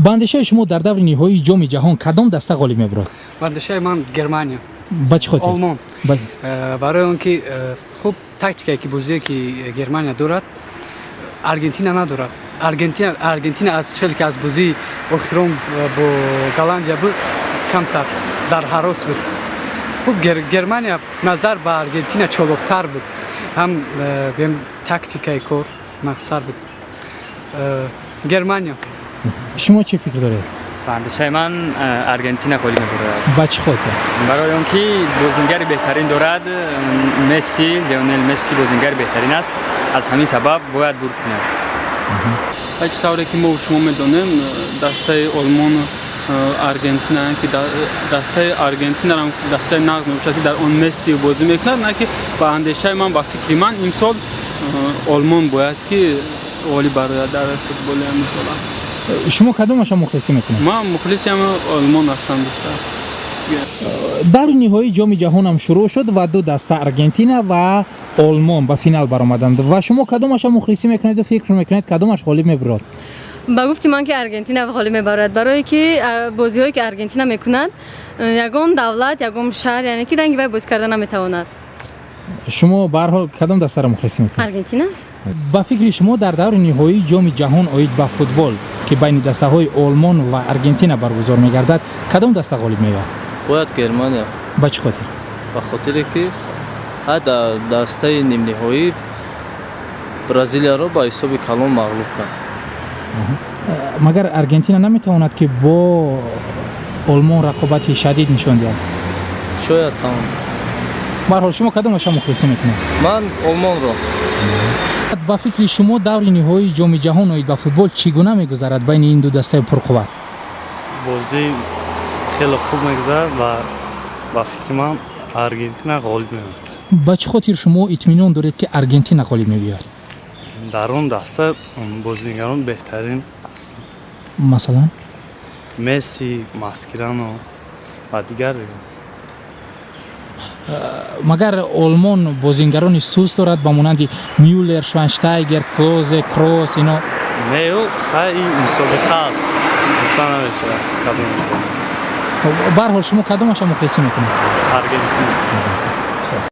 با اندیشه شما در دور نهایی جام جهان کدام دسته غالب میبرد؟ با اندیشه من گرمانیا. با چه خاطر؟ آلمان. برای اینکه خوب تاکتیکی که بازی که گرمانیا دارد آرژانتین ندارد. آرژانتین از خیلی از بازی اخیرم با گالندیا بود کمتر در حراس بود. خوب گرمانیا نظر به آرژانتین چالوتر بود. هم تاکتیکی کار مخصر بود. گرمانیا. شما چه فکر دارید؟ با اندیشه من آرژانتین غالب میبرد. با چه خاطر؟ برای اینکه بازیگر بهترین دارد مسی، لیونل مسی بازیگر بهترین است. از همین سبب باید برد کنه. هیچ طوری که ما شما میدونیم دسته آلمان آرژانتین که دسته آرژانتین هم دسته نقض میشه که در اون مسی بازی میکنه، نه که با اندیشه من با فکر من امسال آلمان باید که غالب برآید در فوتبال امسال. شما کدامش مخلصی میکنید؟ من مخلصی هم آلمان هستم بیشتر. در نهایی جام جهان هم شروع شد و دو دسته آرژانتین و آلمان به فینال برآمدند و شما کدامش مخلصی میکنید و فکر میکنید کدامش غالب میبرد؟ با گفتی من که آرژانتین غالب میبرد، برای که بازی‌هایی که آرژانتین میکند یگان دولت یگان شهر یعنی که رنگی وای بازی کردن نمیتواند. شما به هر حال کدام دسته را مخلصی میکنید؟ آرژانتین. با فکر شما در دور نهایی جام جهان اوید با فوتبال که بین دسته های آلمان و آرژانتین برگزار میگردد کدام دسته غالب میاد؟ باید گرمانیا. با چه خاطر؟ به خاطر که در دسته نیم نهایی برزیلیا را با حساب کلان مغلوب کرد. مگر آرژانتین نمیتواند که با آلمان رقابت شدید نشان دهد؟ شاید تمام. به هر حال شما کدامش مخلصی میکنید؟ من آلمان را. با فکر شما دور نهایی جام جهان اوید با فوتبال چگونه میگذرد بین این دو دسته پرقوت؟ بازی خیلی خوب میگذرد و با فکر من آرژانتین غالب میاد. با چه خاطر شما اطمینان دارید که آرژانتین غالب میاد؟ در اون دسته بازیگران بهترین است. مثلا مسی، ماسکرانو و دیگر. مگر آلمان بازیگران سوس دارد با مانند میولر، شوانشتایگر، کلوزه، کروس اینا؟ نه خیلی مسابقه است. گفتن نمیشه کدومش. به هر حال شما کدامش مخلصی میکنید؟ آرژانتین.